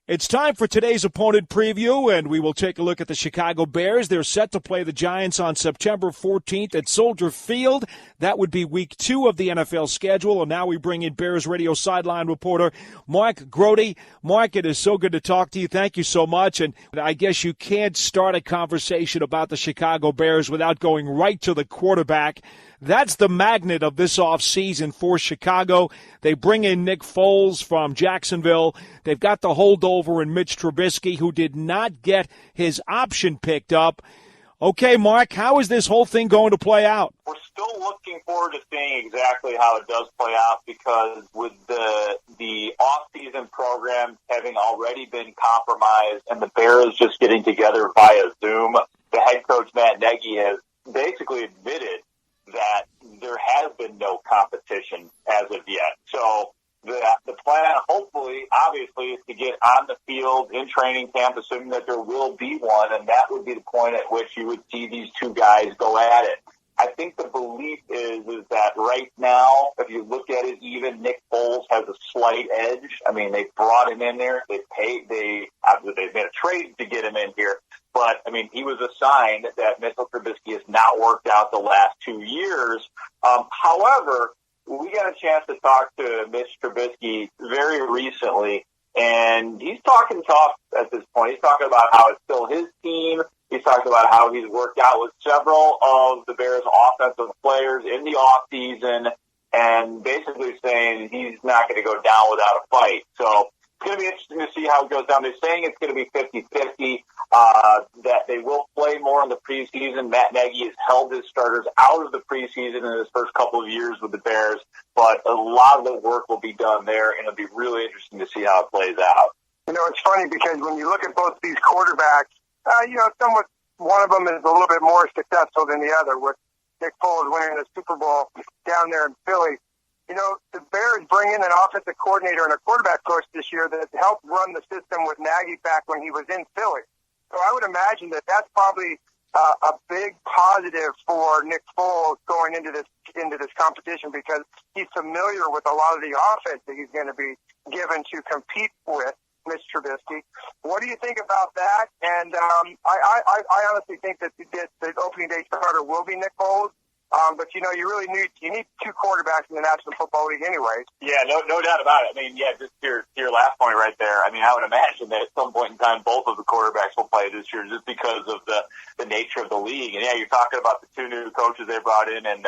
It's time for today's opponent preview, and we will take a look at the Chicago Bears. They're set to play the Giants on September 14th at Soldier Field. That would be week 2 of the NFL schedule, and now we bring in Bears radio sideline reporter Mark Grote. Mark, it is so good to talk to you. Thank you so much, and I guess you can't start a conversation about the Chicago Bears without going right to the quarterback. That's the magnet of this offseason for Chicago. They bring in Nick Foles from Jacksonville. They've got the holdover in Mitch Trubisky, who did not get his option picked up. Okay, Mark, how is this whole thing going to play out? We're still looking forward to seeing exactly how it does play out, because with the off-season program having already been compromised and the Bears just getting together via Zoom, the head coach, Matt Nagy, has basically admitted that there has been no competition as of yet. So the plan, hopefully, obviously, is to get on the field in training camp, assuming that there will be one, and that would be the point at which you would see these two guys go at it. I think the belief is that right now, if you look at it, even Nick Foles has a slight edge. I mean, they brought him in there. They've made a trade to get him in here. But, I mean, he was assigned that Mitchell Trubisky has not worked out the last 2 years. However, we got a chance to talk to Mitch Trubisky very recently, and he's talking tough at this point. He's talking about how it's still his team. He's talked about how he's worked out with several of the Bears' offensive players in the offseason, and basically saying he's not going to go down without a fight. So it's going to be interesting to see how it goes down. They're saying it's going to be 50-50, that they will play more in the preseason. Matt Nagy has held his starters out of the preseason in his first couple of years with the Bears, but a lot of the work will be done there, and it'll be really interesting to see how it plays out. You know, it's funny because when you look at both these quarterbacks, somewhat one of them is a little bit more successful than the other, with Nick Foles winning the Super Bowl down there in Philly. You know, the Bears bring in an offensive coordinator and a quarterback coach this year that helped run the system with Nagy back when he was in Philly. So I would imagine that that's probably a big positive for Nick Foles going into this competition, because he's familiar with a lot of the offense that he's going to be given to compete with Mitch Trubisky. What do you think about that? And I honestly think that the opening day starter will be Nick Foles. But you really need two quarterbacks in the National Football League anyways. Yeah, no doubt about it. I mean, yeah, just to your last point right there. I mean, I would imagine that at some point in time, both of the quarterbacks will play this year, just because of the nature of the league. And yeah, you're talking about the two new coaches they brought in, and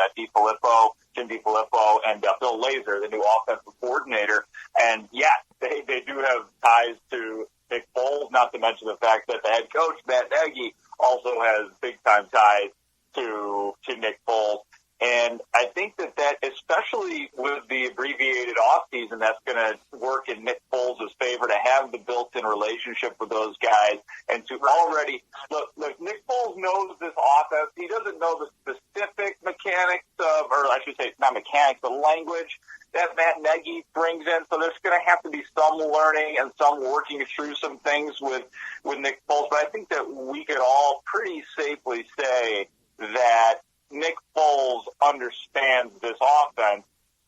Jim DiFilippo, and Phil Lazor, the new offensive coordinator. And yeah, they do have ties to Nick Foles, not to mention the fact that the head coach, Matt Nagy, also has big-time ties to Nick Foles. And I think that especially with the abbreviated offseason, that's going to work in Nick Foles' favor, to have the built-in relationship with those guys, and to already look, Nick Foles knows this offense. He doesn't know the specific mechanics of, or I should say, not mechanics, but language that Matt Nagy brings in. So there's going to have to be some learning and some working through some things with Nick Foles. But I think that we could all pretty safely say that Nick Foles understands this offense.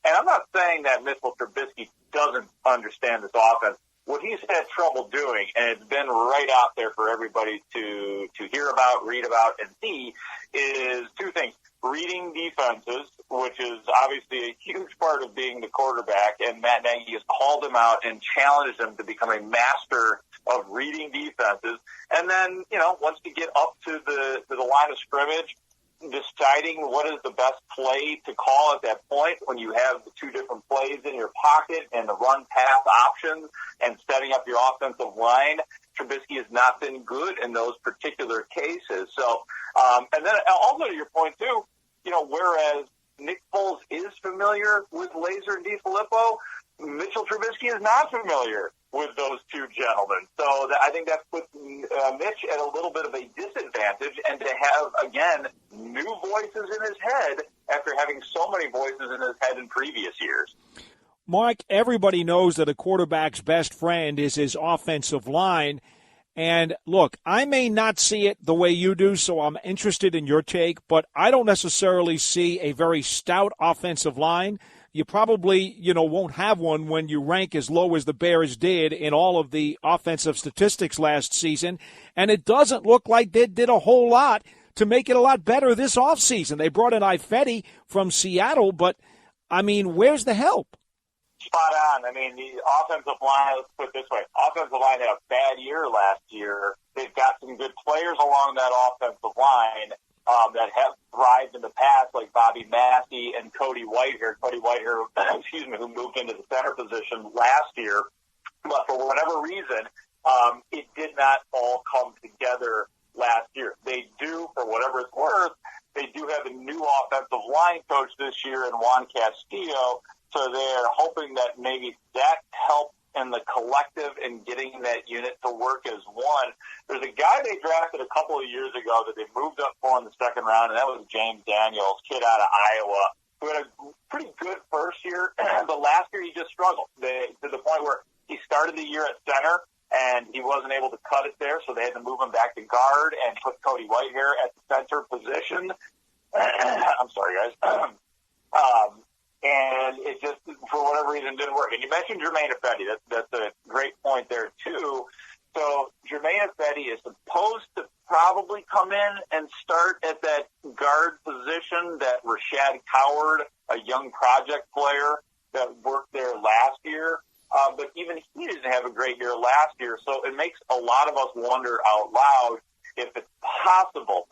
And I'm not saying that Mitchell Trubisky doesn't understand this offense. What he's had trouble doing, and it's been right out there for everybody to hear about, read about, and see, is two things. Reading defenses, which is obviously a huge part of being the quarterback, and Matt Nagy has called him out and challenged him to become a master of reading defenses. And then, once you get up to the line of scrimmage, deciding what is the best play to call at that point when you have the two different plays in your pocket and the run-pass options and setting up your offensive line. Trubisky has not been good in those particular cases. So, and then also to your point too, whereas Nick Foles is familiar with Lazor and DiFilippo, Mitchell Trubisky is not familiar with those two gentlemen. So I think that puts Mitch at a little bit of a disadvantage, and to have, again, new voices in his head after having so many voices in his head in previous years. Mark, everybody knows that a quarterback's best friend is his offensive line. And look, I may not see it the way you do, so I'm interested in your take, but I don't necessarily see a very stout offensive line. you probably, won't have one when you rank as low as the Bears did in all of the offensive statistics last season. And it doesn't look like they did a whole lot to make it a lot better this offseason. They brought in Ifedi from Seattle, but, where's the help? Spot on. The offensive line, let's put it this way, offensive line had a bad year last year. They've got some good players along that offensive line that have thrived in the past, like Bobby Massey and Cody Whitehair. Cody Whitehair, who moved into the center position last year. But for whatever reason, it did not all come together last year. They do, for whatever it's worth, they do have a new offensive line coach this year in Juan Castillo. So they're hoping that maybe that helps in the collective in getting that unit to work as one. There's a guy they drafted a couple of years ago that they moved up for in the second round, and that was James Daniels, kid out of Iowa, who had a pretty good first year, but last year he just struggled to the point where he started the year at center, and he wasn't able to cut it there, so they had to move him back to guard and put Cody Whitehair at the center position. I'm sorry, guys. And it just, for whatever reason, didn't work. And you mentioned Jermaine Ifedi. That's a great point there, too. So Jermaine Ifedi is supposed to probably come in and start at that guard position that Rashad Coward, a young project player that worked there last year. But even he didn't have a great year last year. So it makes a lot of us wonder out loud if it's possible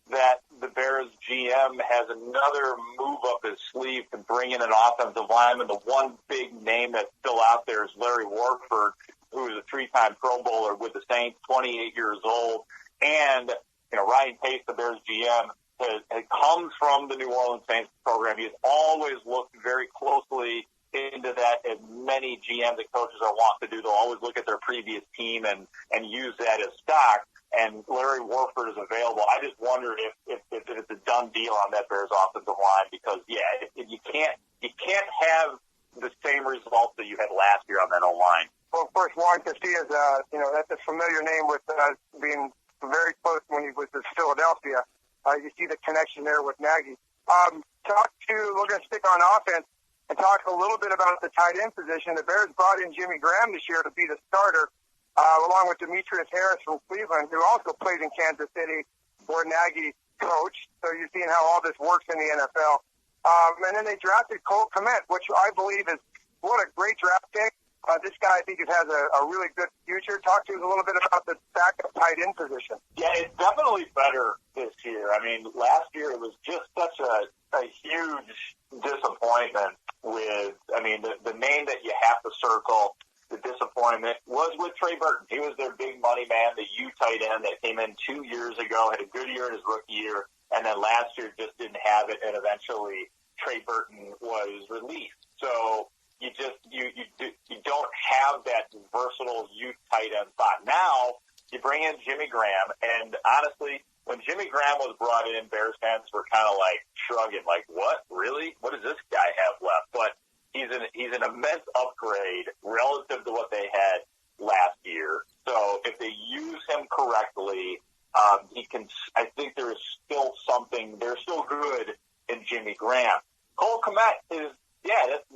that the Bears GM has another move up his sleeve to bring in an offensive lineman. The one big name that's still out there is Larry Warford, who is a three-time Pro Bowler with the Saints, 28 years old. And, Ryan Pace, the Bears GM, comes from the New Orleans Saints program. He's always looked very closely into that, as many GMs and coaches are wanting to do. They'll always look at their previous team and use that as stock. And Larry Warford is available. I just wonder if it's a done deal on that Bears offensive line because, you can't have the same results that you had last year on that O-line. Well, of course, Juan Castillo is, that's a familiar name with being very close when he was in Philadelphia. You see the connection there with Nagy. We're going to stick on offense and talk a little bit about the tight end position. The Bears brought in Jimmy Graham this year to be the starter. Along with Demetrius Harris from Cleveland, who also played in Kansas City, where Nagy coached. So you're seeing how all this works in the NFL. And then they drafted Cole Kmet, which I believe is what a great draft pick. This guy, I think, has a really good future. Talk to us a little bit about the backup tight end position. Yeah, it's definitely better this year. Last year it was just such a huge disappointment with, the name that you have to circle. The disappointment was with Trey Burton. He was their big money man, the U tight end that came in 2 years ago, had a good year in his rookie year, and then last year just didn't have it, and eventually Trey Burton was released. So you don't have that versatile youth tight end spot. Now you bring in Jimmy Graham, and honestly, when Jimmy Graham was brought in, Bears fans were kind of like shrugging, like, what? Really? What does this guy have left? But he's an immense upgrade relative to what they had last year. So if they use him correctly, he can. I think there is still something. They're still good in Jimmy Graham. Cole Kmet is,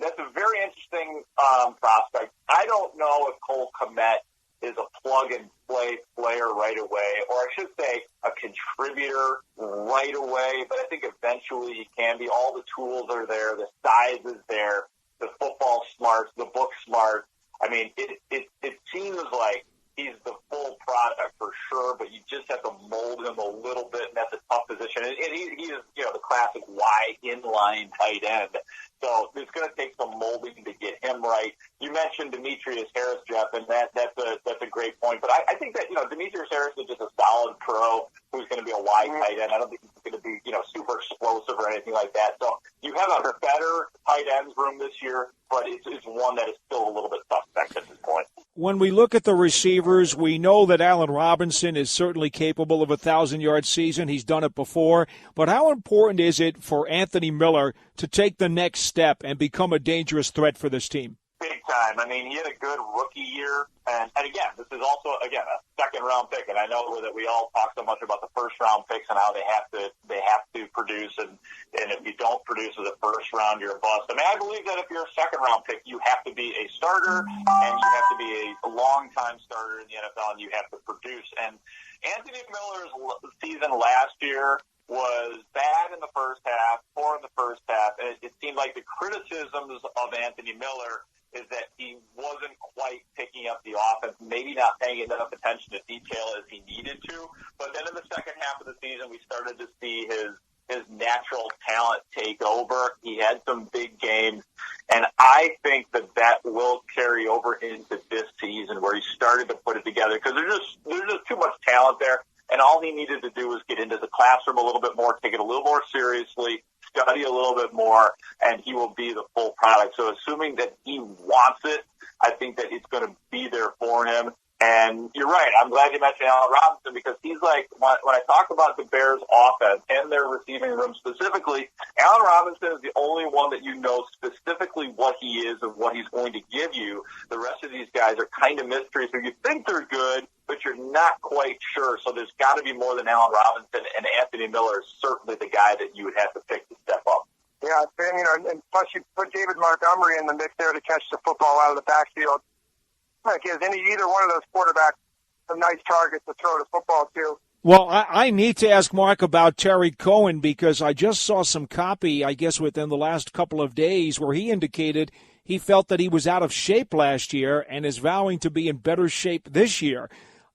that's a very interesting prospect. I don't know if Cole Kmet is a plug-and-play player right away, or I should say a contributor right away, but I think eventually he can be. All the tools are there. The size is there. The football smarts, the book smarts. It seems like he's the full product for sure, but you just have to mold him a little bit, and that's a tough position. And he is, the classic Y inline tight end. So it's going to take some molding to get him right. You mentioned Demetrius Harris, Jeff, and that's a great point. But I think that, Demetrius Harris is just a solid pro who's going to be a Y tight end. I don't think he's going to be, super explosive or anything like that. So you have a better tight ends room this year, but it's one that is still a little bit suspect at this point. When we look at the receivers, we know that Allen Robinson is certainly capable of a 1,000-yard season. He's done it before. But how important is it for Anthony Miller to take the next step and become a dangerous threat for this team? Big time. I mean, he had a good rookie year. And again, this is also, a second-round pick. And I know that we all talk so much about the first-round picks and how they have to produce. And if you don't produce as a first round, you're a bust. I mean, I believe that if you're a second-round pick, you have to be a starter and you have to be a long-time starter in the NFL, and you have to produce. And Anthony Miller's season last year was bad in the first half, poor in the first half. And it seemed like the criticisms of Anthony Miller is that he wasn't quite picking up the offense, maybe not paying enough attention to detail as he needed to. But then in the second half of the season, we started to see his natural talent take over. He had some big games, and I think that will carry over into this season where he started to put it together because there's just too much talent there, and all he needed to do was get into the classroom a little bit more, take it a little more seriously, study a little bit more, and he will be the full product. So assuming that he wants it, I think that it's going to be there for him. And you're right. I'm glad you mentioned Allen Robinson because he's like, when I talk about the Bears offense and their receiving room specifically, Allen Robinson is the only one that you know specifically what he is and what he's going to give you. The rest of these guys are kind of mysteries. So you think they're good, but you're not quite sure. So there's got to be more than Allen Robinson, and Anthony Miller is certainly the guy that you would have to pick to step up. Yeah, and plus you put David Montgomery in the mix there to catch the football out of the backfield. Gives either one of those quarterbacks some nice targets to throw the football to. Well, I need to ask Mark about Tarik Cohen because I just saw some copy, I guess, within the last couple of days where he indicated he felt that he was out of shape last year and is vowing to be in better shape this year.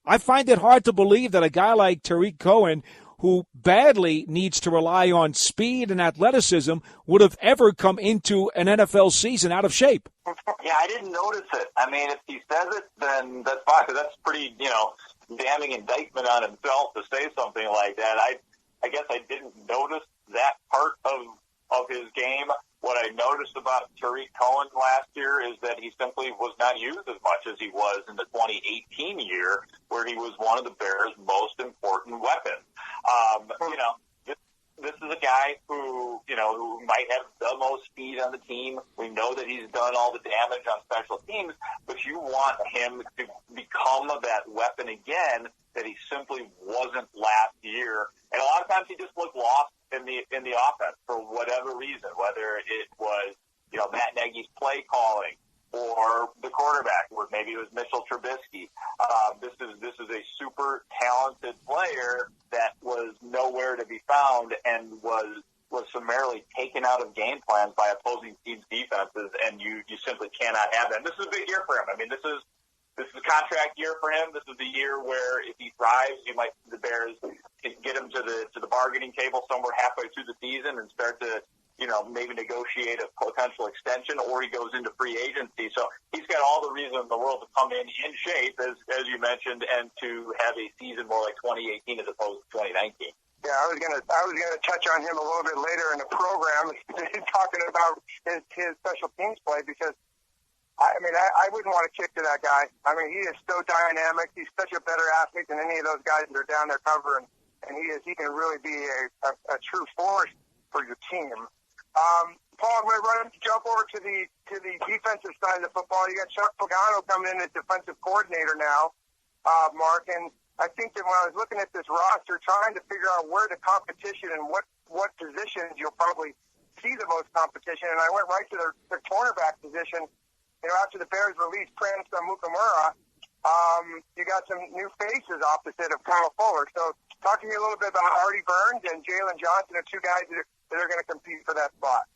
I find it hard to believe that a guy like Tarik Cohen, who badly needs to rely on speed and athleticism, would have ever come into an NFL season out of shape. Yeah, I didn't notice it. I mean, if he says it, then that's fine. Because that's pretty, damning indictment on himself to say something like that. I guess I didn't notice that part of his game. What I noticed about Tarik Cohen last year is that he simply was not used as much as he was in the 2018 year, where he was one of the Bears' most important weapons. This is a guy who might have the most speed on the team. We know that he's done all the damage on special teams, but you want him to become that weapon again that he simply wasn't last year. And a lot of times he just looked lost in the offense for whatever reason, whether it was, Matt Nagy's play calling or the quarterback, or maybe it was Mitchell Trubisky. This is a super talented player that was nowhere to be found and was summarily taken out of game plans by opposing teams' defenses, and you simply cannot have that. And this is a big year for him. I mean, this is a contract year for him. This is the year where if he thrives, you might see the Bears get him to the bargaining table somewhere halfway through the season and start to maybe negotiate a potential extension, or he goes into free agency. So he's got all the reason in the world to come in shape, as you mentioned, and to have a season more like 2018 as opposed to 2019. Yeah, I was gonna touch on him a little bit later in the program, talking about his special teams play, because I wouldn't want to kick to that guy. I mean, he is so dynamic. He's such a better athlete than any of those guys that are down there covering, and he can really be a true force for your team. Paul, I'm going to jump over to the defensive side of the football. You got Chuck Pagano coming in as defensive coordinator now, Mark, and I think that when I was looking at this roster, trying to figure out where the competition and what positions you'll probably see the most competition, and I went right to the cornerback position. After the Bears released Prince Mukamura, you got some new faces opposite of Kyle Fuller. So talk to me a little bit about Artie Burns and Jalen Johnson, the two guys that are going to compete for that spot.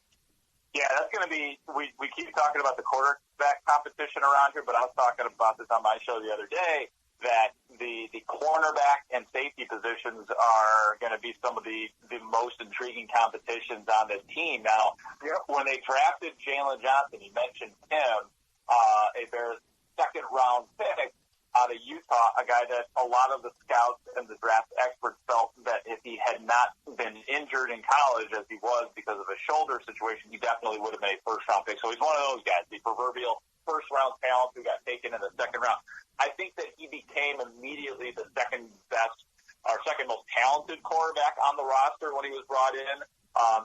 Yeah, that's going to be – we keep talking about the quarterback competition around here, but I was talking about this on my show the other day, that the cornerback and safety positions are going to be some of the most intriguing competitions on this team. Now, when they drafted Jalen Johnson, you mentioned him, a Bears second-round pick out of Utah, a guy that a lot of the scouts and the draft experts felt that if he had not been injured in college as he was because of a shoulder situation, he definitely would have been a first-round pick. So he's one of those guys, the proverbial first-round talent who got taken in the second round. I think that he became immediately the second best or second most talented quarterback on the roster when he was brought in,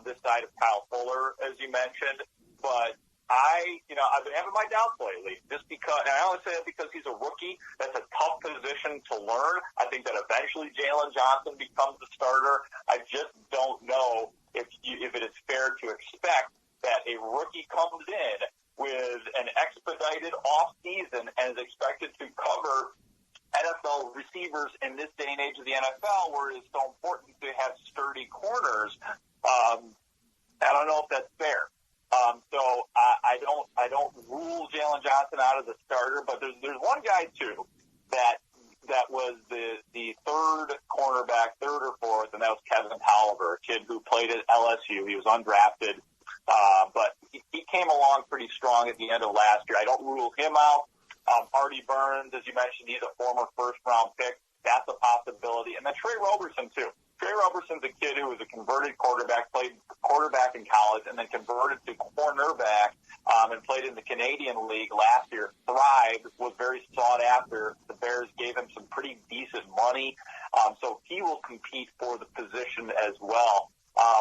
this side of Kyle Fuller, as you mentioned. But I've been having my doubts lately. Just because, and I only say that because he's a rookie. That's a tough position to learn. I think that eventually Jalen Johnson becomes the starter. I just don't know if it is fair to expect that a rookie comes in with an expedited off season and is expected to cover NFL receivers in this day and age of the NFL, where it is so important to have sturdy corners. I don't know if that's fair. So I don't rule Jalen Johnson out as a starter, but there's one guy too that was the third cornerback, third or fourth, and that was Kevin Tolliver, a kid who played at LSU. He was undrafted, but he came along pretty strong at the end of last year. I don't rule him out. Artie Burns, as you mentioned, he's a former first-round pick. That's a possibility. And then Trey Roberson, too. Trey Roberson's a kid who was a converted quarterback, played quarterback in college, and then converted to cornerback and played in the Canadian League last year. Thrived, was very sought after. The Bears gave him some pretty decent money, so he will compete for the position as well.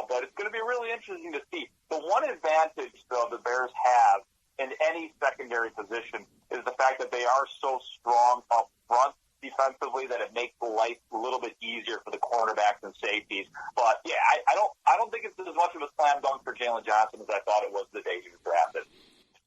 But it's going to be really interesting to see. The one advantage, though, the Bears have in any secondary position is the fact that they are so strong up front defensively that it makes life a little bit easier for the cornerbacks and safeties. But yeah, I don't think it's as much of a slam dunk for Jalen Johnson as I thought it was the day he was drafted.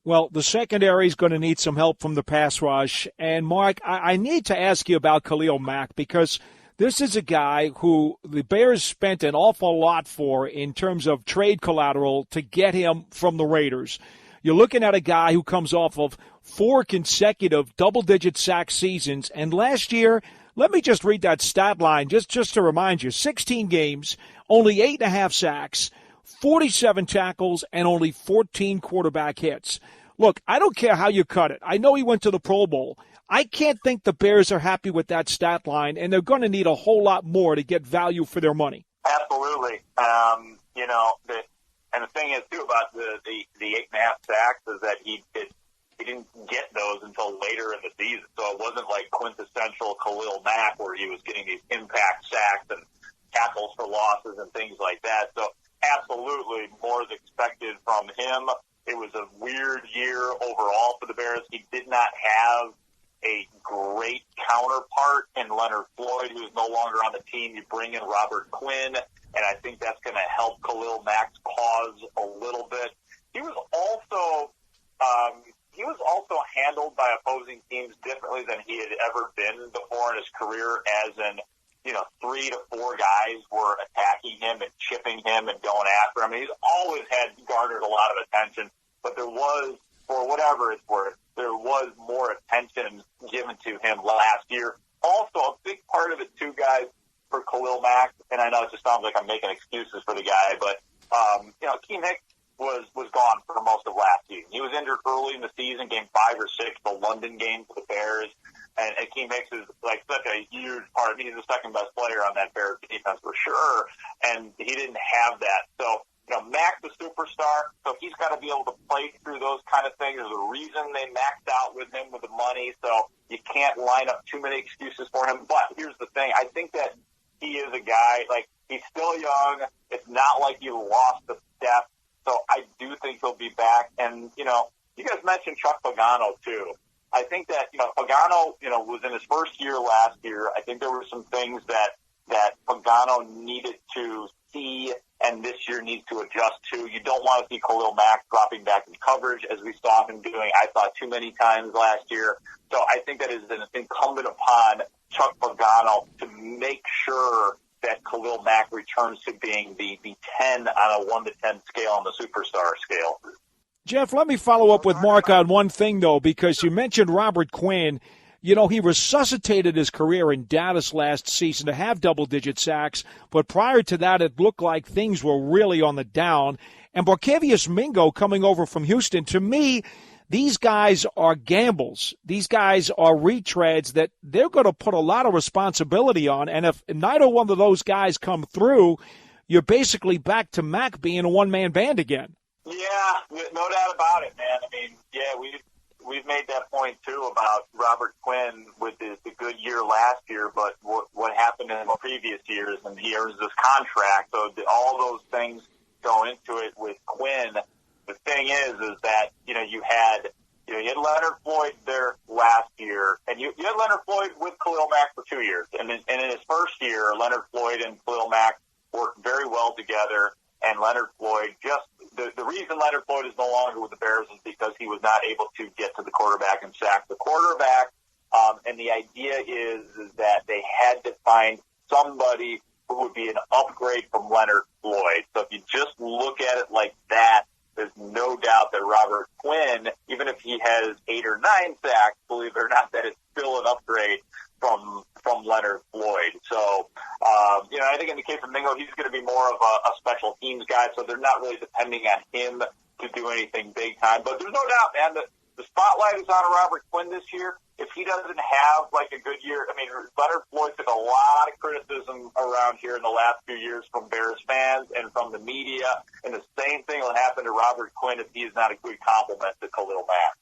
Well, the secondary is going to need some help from the pass rush. And Mark, I need to ask you about Khalil Mack, because this is a guy who the Bears spent an awful lot for in terms of trade collateral to get him from the Raiders. You're looking at a guy who comes off of 4 consecutive double-digit sack seasons. And last year, let me just read that stat line just to remind you, 16 games, only 8.5 sacks, 47 tackles, and only 14 quarterback hits. Look, I don't care how you cut it. I know he went to the Pro Bowl. I can't think the Bears are happy with that stat line, and they're going to need a whole lot more to get value for their money. Absolutely. And the thing is, too, about the 8.5 sacks is that he didn't get those until later in the season. So it wasn't like quintessential Khalil Mack where he was getting these impact sacks and tackles for losses and things like that. So absolutely more is expected from him. It was a weird year overall for the Bears. He did not have a great counterpart in Leonard Floyd, who is no longer on the team. You bring in Robert Quinn, and I think that's going to help Khalil Mack's cause a little bit. He was also handled by opposing teams differently than he had ever been before in his career, as in, 3 to 4 guys were attacking him and chipping him and going after him. He's always garnered a lot of attention, but there was, for whatever it's worth, there was more attention given to him last year. Also, a big part of it, too, guys, for Khalil Mack, and I know it just sounds like I'm making excuses for the guy, but, Keem Hicks was gone for most of last season. He was injured early in the season, game 5 or 6, the London game for the Bears, and Keem Hicks is like such a huge part of it. He's the second best player on that Bears defense for sure, and he didn't have that. So, Mack's a superstar, so he's got to be able to play through those kind of things. There's a reason they maxed out with him with the money, so you can't line up too many excuses for him. But here's the thing. I think that he is a guy, he's still young. It's not like he lost a step. So I do think he'll be back. And, you guys mentioned Chuck Pagano, too. I think that, Pagano, was in his first year last year. I think there were some things that Pagano needed to see and this year needs to adjust to. You don't want to see Khalil Mack dropping back in coverage, as we saw him doing, I thought, too many times last year. So I think that is incumbent upon Chuck Pagano to make sure that Khalil Mack returns to being the 10 on a 1 to 10 scale on the superstar scale. Jeff, let me follow up with Mark on one thing, though, because you mentioned Robert Quinn. He resuscitated his career in Dallas last season to have double-digit sacks, but prior to that, it looked like things were really on the down. And Barkevious Mingo coming over from Houston, to me, these guys are gambles. These guys are retreads that they're going to put a lot of responsibility on, and if neither one of those guys come through, you're basically back to Mack being a one-man band again. Yeah, no doubt about it, man. I mean, we've made that point, too, about Robert Quinn with the good year last year, but what happened in the previous years, and he earns this contract. So all those things go into it with Quinn. The thing is that, you had You had Leonard Floyd there last year, and you had Leonard Floyd with Khalil Mack for 2 years. And in his first year, Leonard Floyd and Khalil Mack worked very well together. And Leonard Floyd the reason Leonard Floyd is no longer with the Bears is because he was not able to get to the quarterback and sack the quarterback. And the idea is that they had to find somebody who would be an upgrade from Leonard Floyd. So if you just look at it like that, there's no doubt that Robert Quinn, even if he has 8 or 9 sacks, believe it or not, that is still an upgrade from Leonard Floyd. So, I think in the case of Mingo, he's going to be more of a special teams guy, so they're not really depending on him to do anything big time. But there's no doubt, man, the spotlight is on Robert Quinn this year. If he doesn't have, like, a good year, Leonard Floyd took a lot of criticism around here in the last few years from Bears fans and from the media, and the same thing will happen to Robert Quinn if he is not a good compliment to Khalil Mack.